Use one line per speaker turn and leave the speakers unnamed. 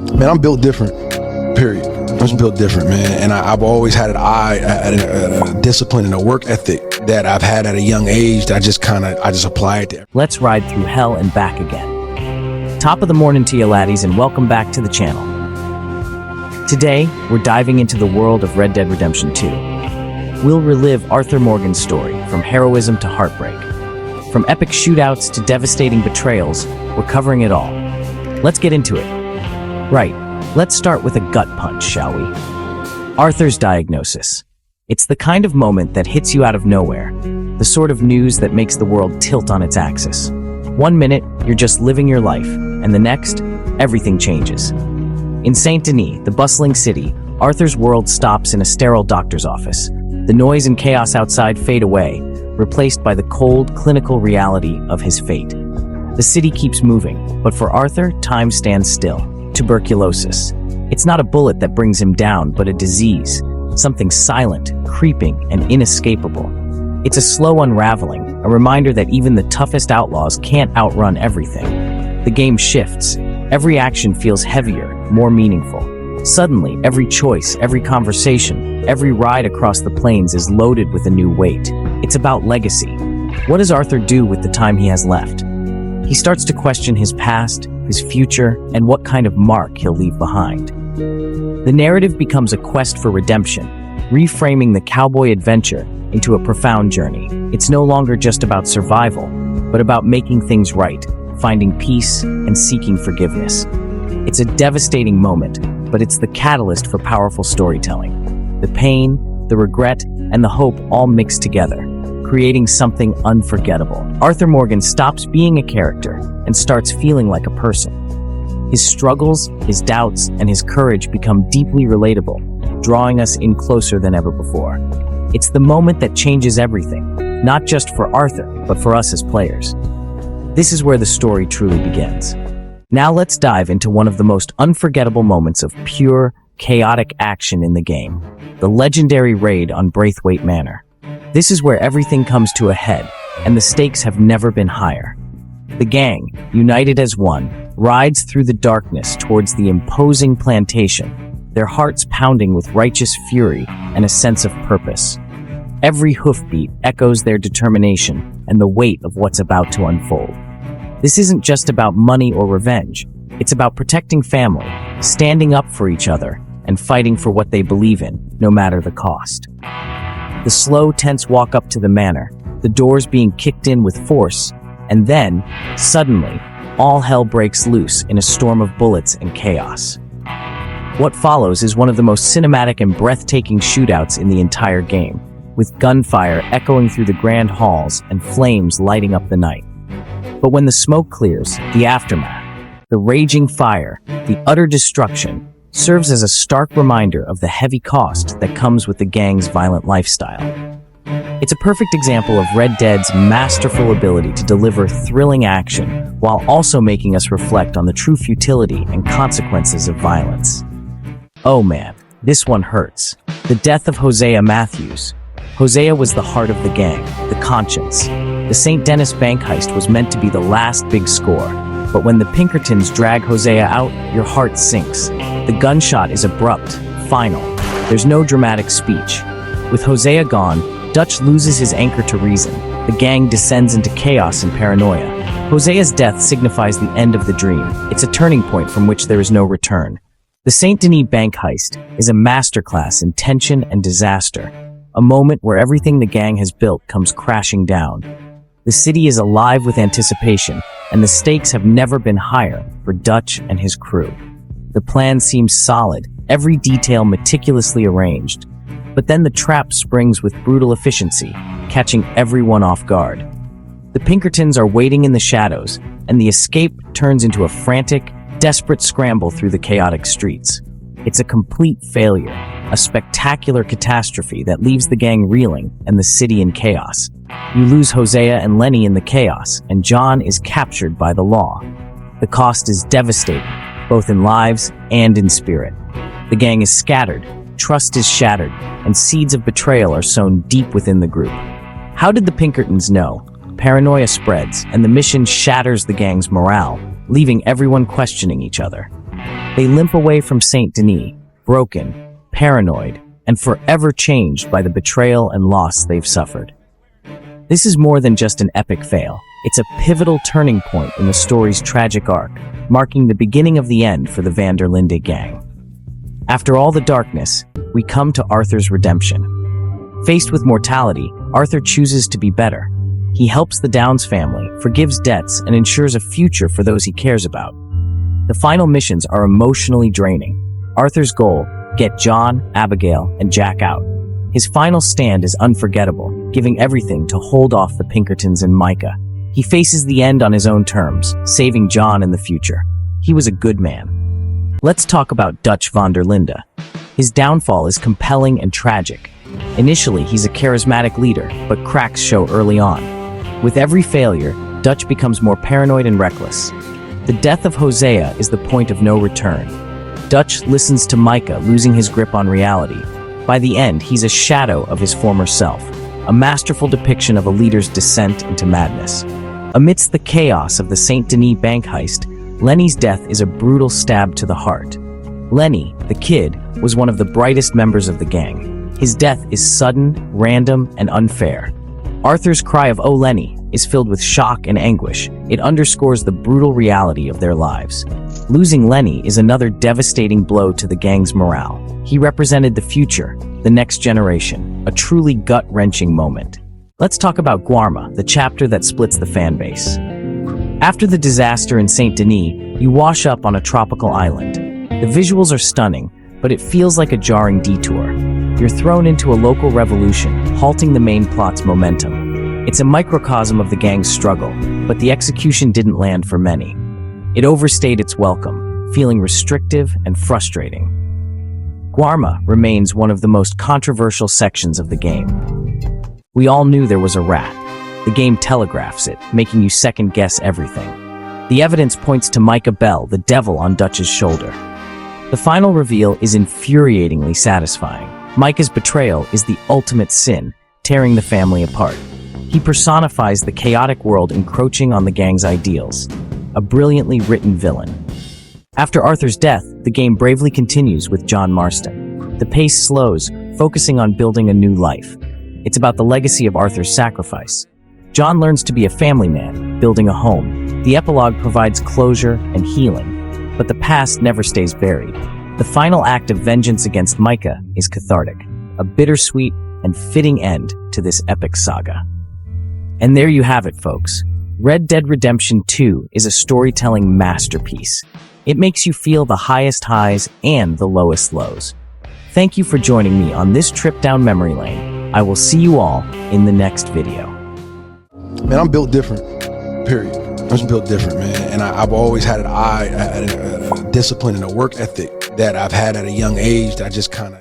Man, I'm built different, period. I'm just built different, man. And I've always had an eye, a discipline and a work ethic that I've had at a young age that I just apply it there.
Let's ride through hell and back again. Top of the morning to you, laddies, and welcome back to the channel. Today, we're diving into the world of Red Dead Redemption 2. We'll relive Arthur Morgan's story, from heroism to heartbreak. From epic shootouts to devastating betrayals, we're covering it all. Let's get into it. Right, let's start with a gut punch, shall we? Arthur's diagnosis. It's the kind of moment that hits you out of nowhere, the sort of news that makes the world tilt on its axis. 1 minute, you're just living your life, and the next, everything changes. In Saint Denis, the bustling city, Arthur's world stops in a sterile doctor's office. The noise and chaos outside fade away, replaced by the cold, clinical reality of his fate. The city keeps moving, but for Arthur, time stands still. Tuberculosis. It's not a bullet that brings him down, but a disease. Something silent, creeping, and inescapable. It's a slow unraveling, a reminder that even the toughest outlaws can't outrun everything. The game shifts. Every action feels heavier, more meaningful. Suddenly, every choice, every conversation, every ride across the plains is loaded with a new weight. It's about legacy. What does Arthur do with the time he has left? He starts to question his past, his future, and what kind of mark he'll leave behind. The narrative becomes a quest for redemption, reframing the cowboy adventure into a profound journey. It's no longer just about survival, but about making things right, finding peace, and seeking forgiveness. It's a devastating moment, but it's the catalyst for powerful storytelling. The pain, the regret, and the hope all mixed together, creating something unforgettable. Arthur Morgan stops being a character and starts feeling like a person. His struggles, his doubts, and his courage become deeply relatable, drawing us in closer than ever before. It's the moment that changes everything, not just for Arthur, but for us as players. This is where the story truly begins. Now let's dive into one of the most unforgettable moments of pure, chaotic action in the game, the legendary raid on Braithwaite Manor. This is where everything comes to a head, and the stakes have never been higher. The gang, united as one, rides through the darkness towards the imposing plantation, their hearts pounding with righteous fury and a sense of purpose. Every hoofbeat echoes their determination and the weight of what's about to unfold. This isn't just about money or revenge. It's about protecting family, standing up for each other, and fighting for what they believe in, no matter the cost. The slow, tense walk up to the manor, the doors being kicked in with force, and then, suddenly, all hell breaks loose in a storm of bullets and chaos. What follows is one of the most cinematic and breathtaking shootouts in the entire game, with gunfire echoing through the grand halls and flames lighting up the night. But when the smoke clears, the aftermath, the raging fire, the utter destruction, serves as a stark reminder of the heavy cost that comes with the gang's violent lifestyle. It's a perfect example of Red Dead's masterful ability to deliver thrilling action while also making us reflect on the true futility and consequences of violence. Oh man, this one hurts. The death of Hosea Matthews. Hosea was the heart of the gang, the conscience. The St. Denis bank heist was meant to be the last big score, but when the Pinkertons drag Hosea out, your heart sinks. The gunshot is abrupt, final. There's no dramatic speech. With Hosea gone, Dutch loses his anchor to reason. The gang descends into chaos and paranoia. Hosea's death signifies the end of the dream. It's a turning point from which there is no return. The St. Denis bank heist is a masterclass in tension and disaster, a moment where everything the gang has built comes crashing down. The city is alive with anticipation, and the stakes have never been higher for Dutch and his crew. The plan seems solid, every detail meticulously arranged. But then the trap springs with brutal efficiency, catching everyone off guard. The Pinkertons are waiting in the shadows, and the escape turns into a frantic, desperate scramble through the chaotic streets. It's a complete failure, a spectacular catastrophe that leaves the gang reeling and the city in chaos. You lose Hosea and Lenny in the chaos, and John is captured by the law. The cost is devastating, both in lives and in spirit. The gang is scattered, trust is shattered, and seeds of betrayal are sown deep within the group. How did the Pinkertons know? Paranoia spreads, and the mission shatters the gang's morale, leaving everyone questioning each other. They limp away from Saint Denis, broken, paranoid, and forever changed by the betrayal and loss they've suffered. This is more than just an epic fail. It's a pivotal turning point in the story's tragic arc, marking the beginning of the end for the Van der Linde gang. After all the darkness, we come to Arthur's redemption. Faced with mortality, Arthur chooses to be better. He helps the Downs family, forgives debts, and ensures a future for those he cares about. The final missions are emotionally draining. Arthur's goal, get John, Abigail, and Jack out. His final stand is unforgettable, giving everything to hold off the Pinkertons and Micah. He faces the end on his own terms, saving John in the future. He was a good man. Let's talk about Dutch van der Linde. His downfall is compelling and tragic. Initially, he's a charismatic leader, but cracks show early on. With every failure, Dutch becomes more paranoid and reckless. The death of Hosea is the point of no return. Dutch listens to Micah, losing his grip on reality. By the end, he's a shadow of his former self, a masterful depiction of a leader's descent into madness. Amidst the chaos of the Saint Denis bank heist, Lenny's death is a brutal stab to the heart. Lenny, the kid, was one of the brightest members of the gang. His death is sudden, random, and unfair. Arthur's cry of "Oh, Lenny" is filled with shock and anguish. It underscores the brutal reality of their lives. Losing Lenny is another devastating blow to the gang's morale. He represented the future, the next generation, a truly gut-wrenching moment. Let's talk about Guarma, the chapter that splits the fan base. After the disaster in Saint Denis, you wash up on a tropical island. The visuals are stunning, but it feels like a jarring detour. You're thrown into a local revolution, halting the main plot's momentum. It's a microcosm of the gang's struggle, but the execution didn't land for many. It overstayed its welcome, feeling restrictive and frustrating. Guarma remains one of the most controversial sections of the game. We all knew there was a rat. The game telegraphs it, making you second-guess everything. The evidence points to Micah Bell, the devil on Dutch's shoulder. The final reveal is infuriatingly satisfying. Micah's betrayal is the ultimate sin, tearing the family apart. He personifies the chaotic world encroaching on the gang's ideals. A brilliantly written villain. After Arthur's death, the game bravely continues with John Marston. The pace slows, focusing on building a new life. It's about the legacy of Arthur's sacrifice. John learns to be a family man, building a home. The epilogue provides closure and healing, but the past never stays buried. The final act of vengeance against Micah is cathartic, a bittersweet and fitting end to this epic saga. And there you have it, folks. Red Dead Redemption 2 is a storytelling masterpiece. It makes you feel the highest highs and the lowest lows. Thank you for joining me on this trip down memory lane. I will see you all in the next video.
Man, I'm built different, period. I'm just built different, man. And I've always had an eye, a discipline and a work ethic that I've had at a young age that I just kind of